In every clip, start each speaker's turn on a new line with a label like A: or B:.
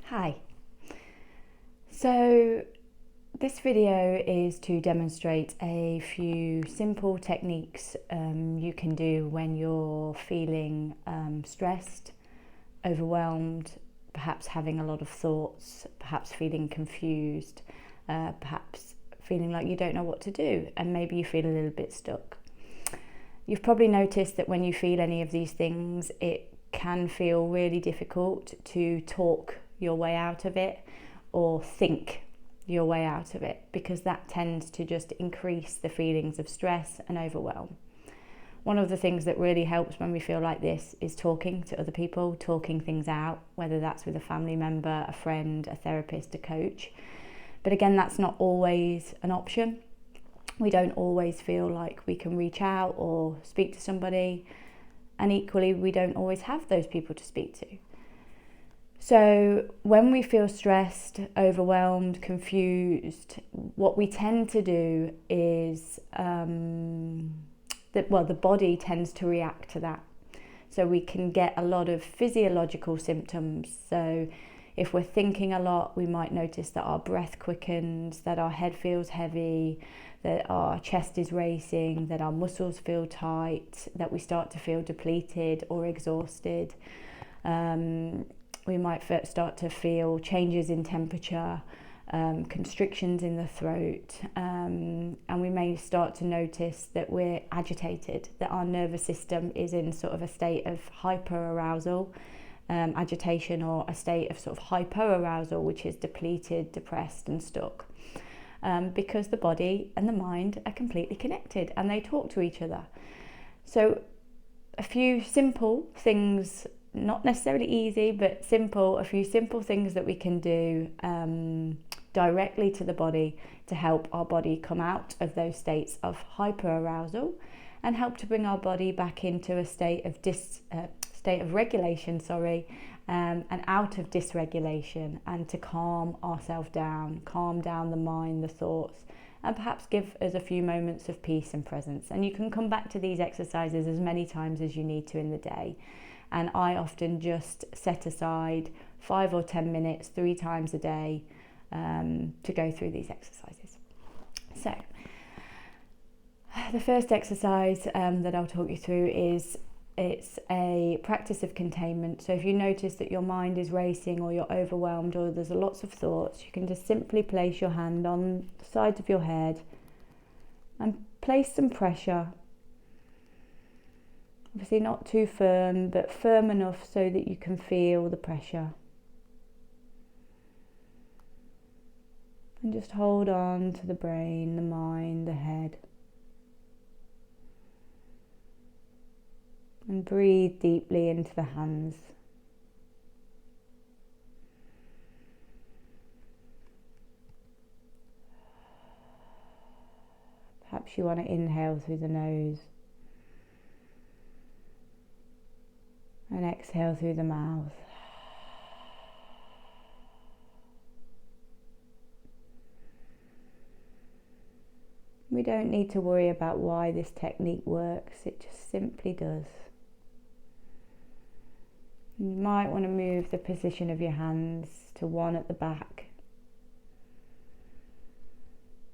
A: Hi. So this video is to demonstrate a few simple techniques you can do when you're feeling stressed, overwhelmed, perhaps having a lot of thoughts, perhaps feeling confused, perhaps feeling like you don't know what to do, and maybe you feel a little bit stuck. You've probably noticed that when you feel any of these things, it can feel really difficult to talk your way out of it or think your way out of it, because that tends to just increase the feelings of stress and overwhelm. One of the things that really helps when we feel like this is talking to other people, talking things out, whether that's with a family member, a friend, a therapist, a coach. But again, that's not always an option. We don't always feel like we can reach out or speak to somebody, and equally we don't always have those people to speak to. So when we feel stressed, overwhelmed, confused, what we tend to do is the body tends to react to that. So we can get a lot of physiological symptoms. So if we're thinking a lot, we might notice that our breath quickens, that our head feels heavy, that our chest is racing, that our muscles feel tight, that we start to feel depleted or exhausted. We might start to feel changes in temperature, constrictions in the throat, and we may start to notice that we're agitated, that our nervous system is in sort of a state of hyperarousal, agitation, or a state of sort of hypoarousal, which is depleted, depressed and stuck, because the body and the mind are completely connected and they talk to each other. So a few simple things, not necessarily easy, but simple, a few simple things that we can do directly to the body to help our body come out of those states of hyperarousal and help to bring our body back into a state of regulation, and out of dysregulation, and to calm ourselves down, calm down the mind, the thoughts, and perhaps give us a few moments of peace and presence. And you can come back to these exercises as many times as you need to in the day. And I often just set aside 5 or 10 minutes 3 times a day to go through these exercises. So the first exercise that I'll talk you through it's a practice of containment. So if you notice that your mind is racing or you're overwhelmed or there's lots of thoughts, you can just simply place your hand on the sides of your head and place some pressure. Obviously not too firm, but firm enough so that you can feel the pressure. And just hold on to the brain, the mind, the head. And breathe deeply into the hands. Perhaps you want to inhale through the nose and exhale through the mouth. We don't need to worry about why this technique works, it just simply does. You might want to move the position of your hands to one at the back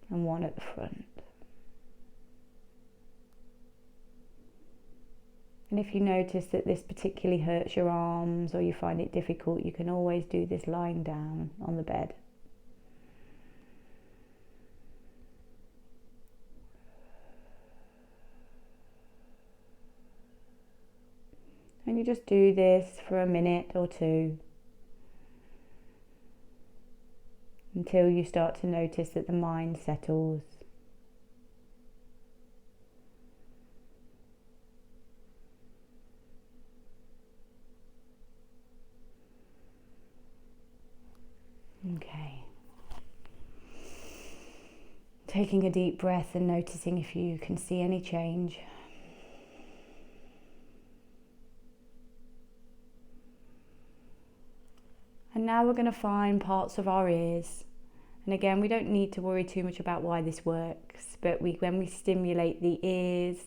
A: and one at the front. And if you notice that this particularly hurts your arms or you find it difficult, you can always do this lying down on the bed. And you just do this for a minute or two until you start to notice that the mind settles. Okay. Taking a deep breath and noticing if you can see any change. And now we're going to find parts of our ears. And again, we don't need to worry too much about why this works, but when we stimulate the ears,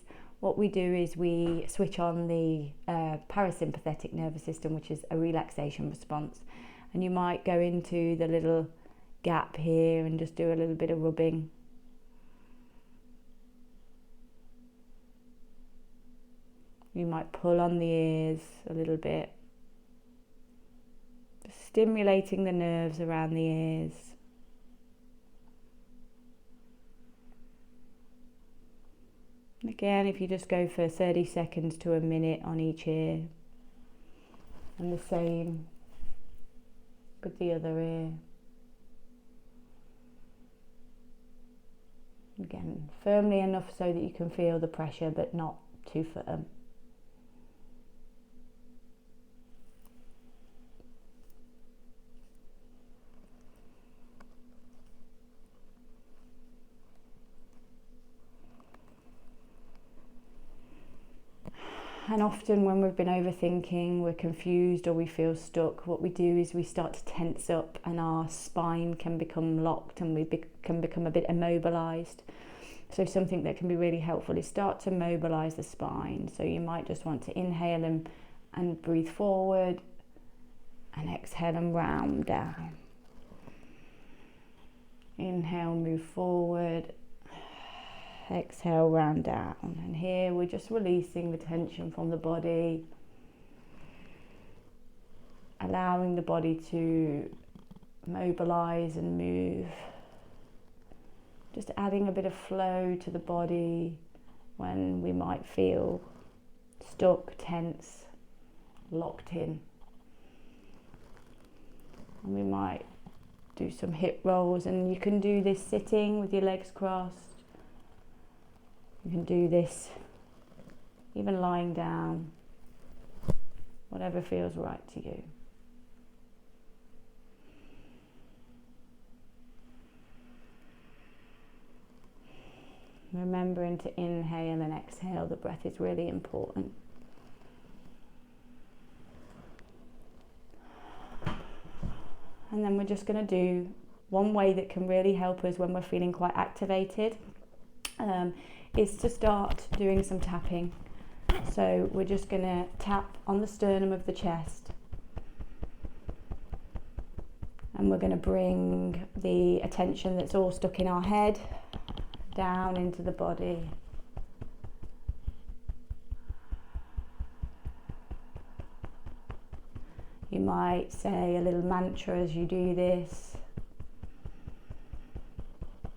A: what we do is we switch on the parasympathetic nervous system, which is a relaxation response. And you might go into the little gap here and just do a little bit of rubbing. You might pull on the ears a little bit, stimulating the nerves around the ears. Again, if you just go for 30 seconds to a minute on each ear, and the same with the other ear. Again, firmly enough so that you can feel the pressure, but not too firm. And often when we've been overthinking, we're confused or we feel stuck, what we do is we start to tense up and our spine can become locked and we can become a bit immobilized. So something that can be really helpful is start to mobilize the spine. So you might just want to inhale and breathe forward and exhale and round down. Inhale, move forward. Exhale, round down. And here we're just releasing the tension from the body, allowing the body to mobilize and move, just adding a bit of flow to the body when we might feel stuck, tense, locked in. And we might do some hip rolls, and you can do this sitting with your legs crossed. You can do this even lying down, whatever feels right to you. Remembering to inhale and exhale, the breath is really important. And then we're just going to do one way that can really help us when we're feeling quite activated. Is to start doing some tapping. So we're just going to tap on the sternum of the chest, and we're going to bring the attention that's all stuck in our head down into the body. You might say a little mantra as you do this,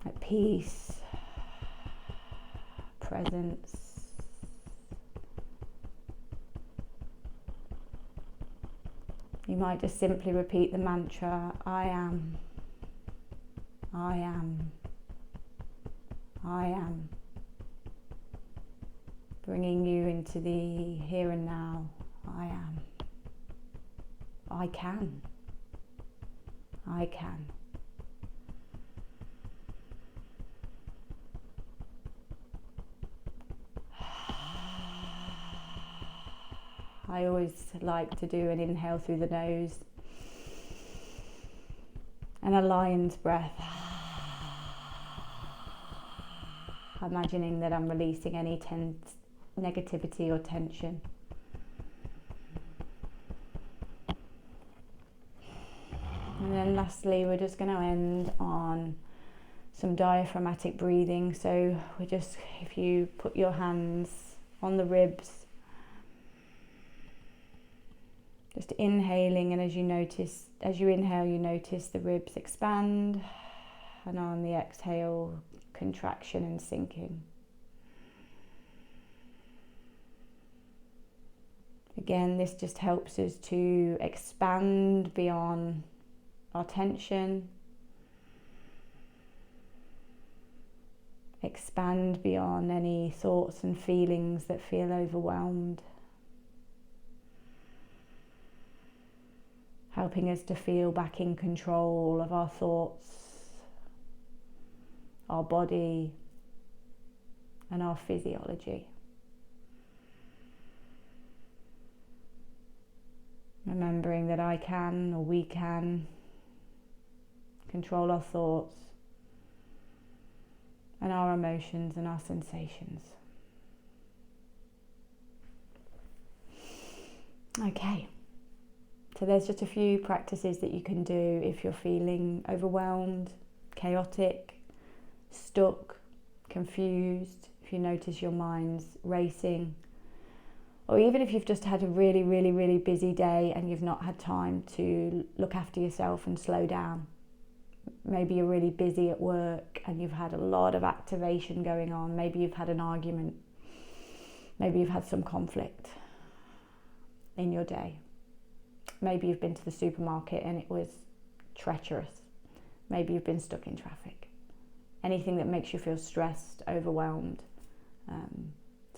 A: like peace, presence. You might just simply repeat the mantra, I am, I am, I am. Bringing you into the here and now. I am. I can. I can. I always like to do an inhale through the nose and a lion's breath, imagining that I'm releasing any negativity or tension. And then lastly, we're just going to end on some diaphragmatic breathing. So we're just, if you put your hands on the ribs, just inhaling, and as you inhale, you notice the ribs expand, and on the exhale, contraction and sinking. Again, this just helps us to expand beyond our tension, expand beyond any thoughts and feelings that feel overwhelmed, helping us to feel back in control of our thoughts, our body, and our physiology. Remembering that I can, or we can, control our thoughts and our emotions and our sensations. Okay. So there's just a few practices that you can do if you're feeling overwhelmed, chaotic, stuck, confused, if you notice your mind's racing, or even if you've just had a really, really, really busy day and you've not had time to look after yourself and slow down. Maybe you're really busy at work and you've had a lot of activation going on. Maybe you've had an argument. Maybe you've had some conflict in your day. Maybe you've been to the supermarket and it was treacherous. Maybe you've been stuck in traffic. Anything that makes you feel stressed, overwhelmed.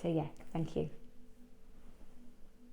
A: So yeah, thank you.